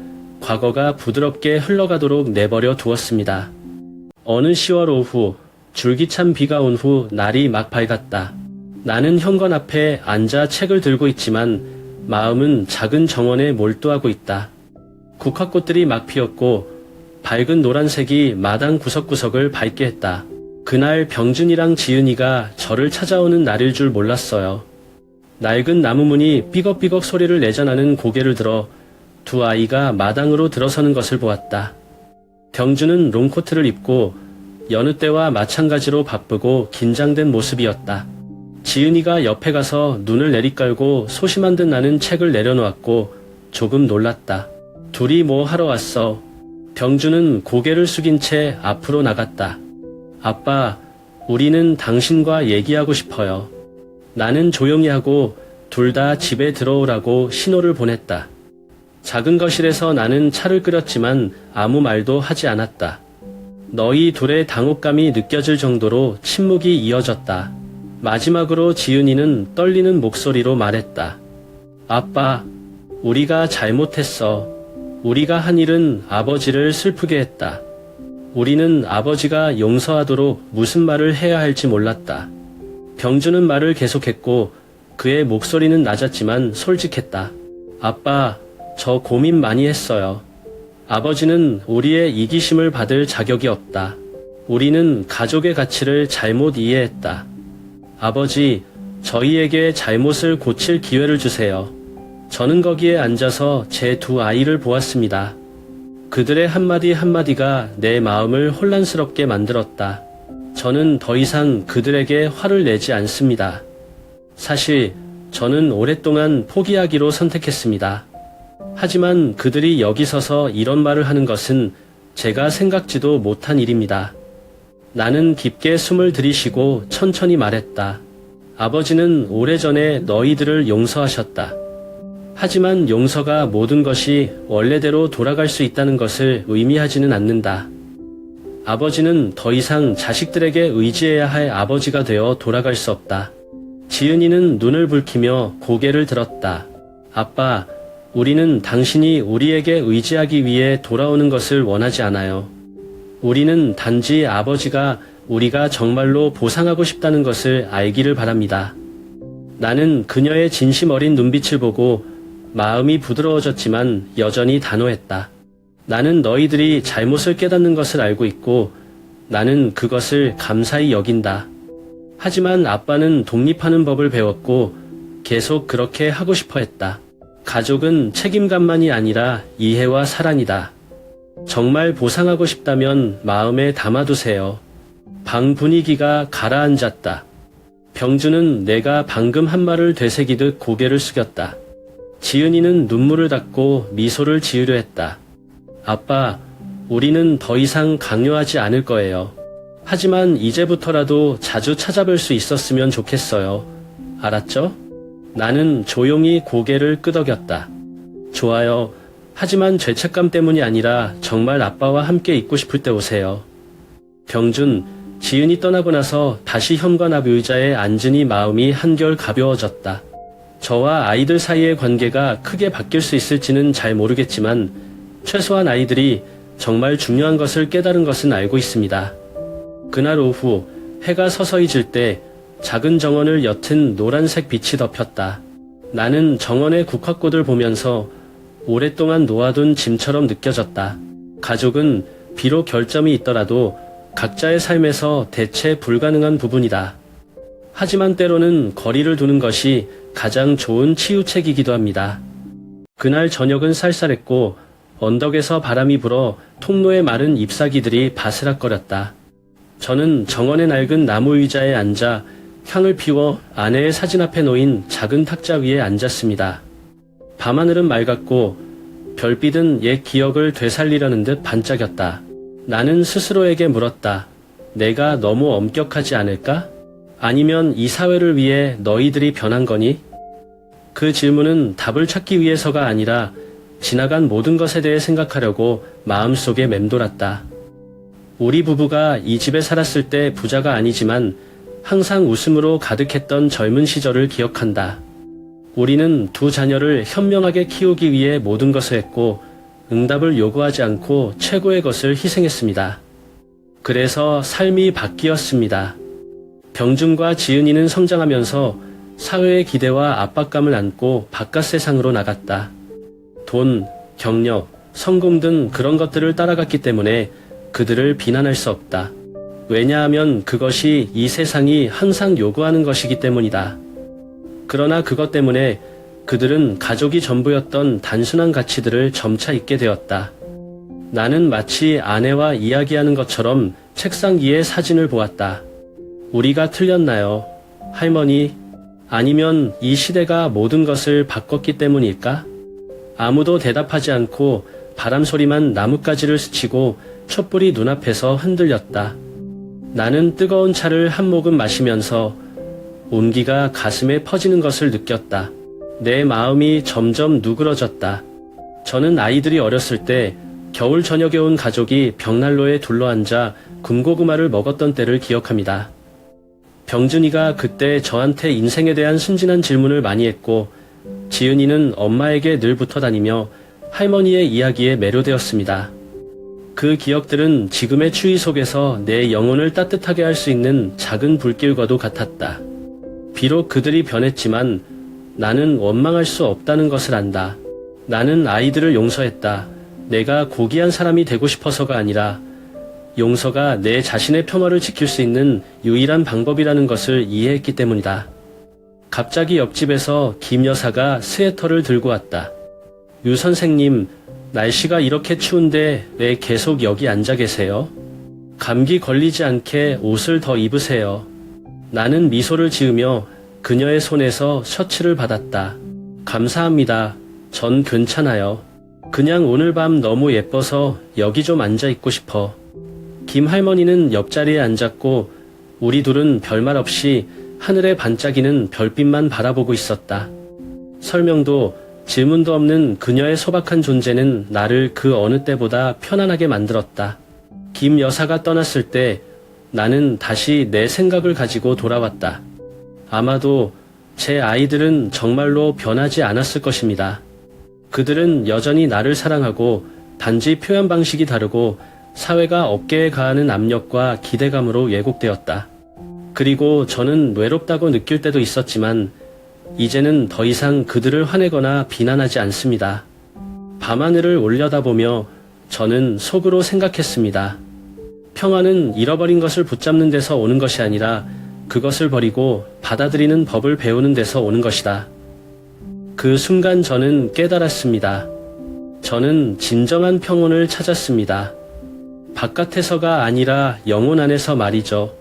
S2: 과거가 부드럽게 흘러가도록 내버려 두었습니다. 어느 10월 오후, 줄기찬 비가 온 후 날이 막 밝았다. 나는 현관 앞에 앉아 책을 들고 있지만 마음은 작은 정원에 몰두하고 있다. 국화꽃들이 막 피었고 밝은 노란색이 마당 구석구석을 밝게 했다. 그날 병준이랑 지은이가 저를 찾아오는 날일 줄 몰랐어요. 낡은 나무문이 삐걱삐걱 소리를 내자 나는 고개를 들어 두 아이가 마당으로 들어서는 것을 보았다. 병준은 롱코트를 입고 여느 때와 마찬가지로 바쁘고 긴장된 모습이었다. 지은이가 옆에 가서 눈을 내리깔고 소심한 듯 나는 책을 내려놓았고 조금 놀랐다. 둘이 뭐 하러 왔어? 병준은 고개를 숙인 채 앞으로 나갔다. 아빠, 우리는 당신과 얘기하고 싶어요. 나는 조용히 하고 둘 다 집에 들어오라고 신호를 보냈다. 작은 거실에서 나는 차를 끓였지만 아무 말도 하지 않았다. 너희 둘의 당혹감이 느껴질 정도로 침묵이 이어졌다. 마지막으로 지은이는 떨리는 목소리로 말했다. 아빠, 우리가 잘못했어. 우리가 한 일은 아버지를 슬프게 했다. 우리는 아버지가 용서하도록 무슨 말을 해야 할지 몰랐다. 병준은 말을 계속했고 그의 목소리는 낮았지만 솔직했다. 아빠, 저 고민 많이 했어요. 아버지는 우리의 이기심을 받을 자격이 없다. 우리는 가족의 가치를 잘못 이해했다. 아버지, 저희에게 잘못을 고칠 기회를 주세요. 저는 거기에 앉아서 제 두 아이를 보았습니다. 그들의 한마디 한마디가 내 마음을 혼란스럽게 만들었다. 저는 더 이상 그들에게 화를 내지 않습니다. 사실 저는 오랫동안 포기하기로 선택했습니다. 하지만 그들이 여기 서서 이런 말을 하는 것은 제가 생각지도 못한 일입니다. 나는 깊게 숨을 들이쉬고 천천히 말했다. 아버지는 오래전에 너희들을 용서하셨다. 하지만 용서가 모든 것이 원래대로 돌아갈 수 있다는 것을 의미하지는 않는다. 아버지는 더 이상 자식들에게 의지해야 할 아버지가 되어 돌아갈 수 없다. 지은이는 눈을 붉히며 고개를 들었다. 아빠, 우리는 당신이 우리에게 의지하기 위해 돌아오는 것을 원하지 않아요. 우리는 단지 아버지가 우리가 정말로 보상하고 싶다는 것을 알기를 바랍니다. 나는 그녀의 진심 어린 눈빛을 보고 마음이 부드러워졌지만 여전히 단호했다. 나는 너희들이 잘못을 깨닫는 것을 알고 있고 나는 그것을 감사히 여긴다. 하지만 아빠는 독립하는 법을 배웠고 계속 그렇게 하고 싶어 했다. 가족은 책임감만이 아니라 이해와 사랑이다. 정말 보상하고 싶다면 마음에 담아두세요. 방 분위기가 가라앉았다. 병주는 내가 방금 한 말을 되새기듯 고개를 숙였다. 지은이는 눈물을 닦고 미소를 지으려 했다. 아빠, 우리는 더 이상 강요하지 않을 거예요. 하지만 이제부터라도 자주 찾아뵐 수 있었으면 좋겠어요. 알았죠? 나는 조용히 고개를 끄덕였다. 좋아요. 하지만 죄책감 때문이 아니라 정말 아빠와 함께 있고 싶을 때 오세요. 병준, 지은이 떠나고 나서 다시 현관 앞 의자에 앉으니 마음이 한결 가벼워졌다. 저와 아이들 사이의 관계가 크게 바뀔 수 있을지는 잘 모르겠지만 최소한 아이들이 정말 중요한 것을 깨달은 것은 알고 있습니다. 그날 오후 해가 서서히 질 때 작은 정원을 옅은 노란색 빛이 덮였다. 나는 정원의 국화꽃을 보면서 오랫동안 놓아둔 짐처럼 느껴졌다. 가족은 비록 결점이 있더라도 각자의 삶에서 대체 불가능한 부분이다. 하지만 때로는 거리를 두는 것이 가장 좋은 치유책이기도 합니다. 그날 저녁은 쌀쌀했고 언덕에서 바람이 불어 통로에 마른 잎사귀들이 바스락거렸다. 저는 정원의 낡은 나무 의자에 앉아 향을 피워 아내의 사진 앞에 놓인 작은 탁자 위에 앉았습니다. 밤하늘은 맑았고 별빛은 옛 기억을 되살리려는 듯 반짝였다. 나는 스스로에게 물었다. 내가 너무 엄격하지 않을까? 아니면 이 사회를 위해 너희들이 변한 거니? 그 질문은 답을 찾기 위해서가 아니라 지나간 모든 것에 대해 생각하려고 마음속에 맴돌았다. 우리 부부가 이 집에 살았을 때 부자가 아니지만 항상 웃음으로 가득했던 젊은 시절을 기억한다. 우리는 두 자녀를 현명하게 키우기 위해 모든 것을 했고 응답을 요구하지 않고 최고의 것을 희생했습니다. 그래서 삶이 바뀌었습니다. 병준과 지은이는 성장하면서 사회의 기대와 압박감을 안고 바깥 세상으로 나갔다. 돈, 경력, 성공 등 그런 것들을 따라갔기 때문에 그들을 비난할 수 없다. 왜냐하면 그것이 이 세상이 항상 요구하는 것이기 때문이다. 그러나 그것 때문에 그들은 가족이 전부였던 단순한 가치들을 점차 잊게 되었다. 나는 마치 아내와 이야기하는 것처럼 책상 위에 사진을 보았다. 우리가 틀렸나요? 할머니? 아니면 이 시대가 모든 것을 바꿨기 때문일까? 아무도 대답하지 않고 바람 소리만 나뭇가지를 스치고 촛불이 눈앞에서 흔들렸다. 나는 뜨거운 차를 한 모금 마시면서 온기가 가슴에 퍼지는 것을 느꼈다. 내 마음이 점점 누그러졌다. 저는 아이들이 어렸을 때 겨울 저녁에 온 가족이 벽난로에 둘러앉아 군고구마를 먹었던 때를 기억합니다. 병준이가 그때 저한테 인생에 대한 순진한 질문을 많이 했고 지은이는 엄마에게 늘 붙어 다니며 할머니의 이야기에 매료되었습니다. 그 기억들은 지금의 추위 속에서 내 영혼을 따뜻하게 할 수 있는 작은 불길과도 같았다. 비록 그들이 변했지만 나는 원망할 수 없다는 것을 안다. 나는 아이들을 용서했다. 내가 고귀한 사람이 되고 싶어서가 아니라 용서가 내 자신의 평화를 지킬 수 있는 유일한 방법이라는 것을 이해했기 때문이다. 갑자기 옆집에서 김 여사가 스웨터를 들고 왔다. 유 선생님, 날씨가 이렇게 추운데 왜 계속 여기 앉아 계세요? 감기 걸리지 않게 옷을 더 입으세요. 나는 미소를 지으며 그녀의 손에서 셔츠를 받았다. 감사합니다. 전 괜찮아요. 그냥 오늘 밤 너무 예뻐서 여기 좀 앉아 있고 싶어. 김 할머니는 옆자리에 앉았고 우리 둘은 별말 없이 하늘에 반짝이는 별빛만 바라보고 있었다. 설명도 질문도 없는 그녀의 소박한 존재는 나를 그 어느 때보다 편안하게 만들었다. 김 여사가 떠났을 때 나는 다시 내 생각을 가지고 돌아왔다. 아마도 제 아이들은 정말로 변하지 않았을 것입니다. 그들은 여전히 나를 사랑하고 단지 표현 방식이 다르고 사회가 어깨에 가하는 압력과 기대감으로 왜곡되었다. 그리고 저는 외롭다고 느낄 때도 있었지만 이제는 더 이상 그들을 화내거나 비난하지 않습니다. 밤하늘을 올려다보며 저는 속으로 생각했습니다. 평화는 잃어버린 것을 붙잡는 데서 오는 것이 아니라 그것을 버리고 받아들이는 법을 배우는 데서 오는 것이다. 그 순간 저는 깨달았습니다. 저는 진정한 평온을 찾았습니다. 바깥에서가 아니라 영혼 안에서 말이죠.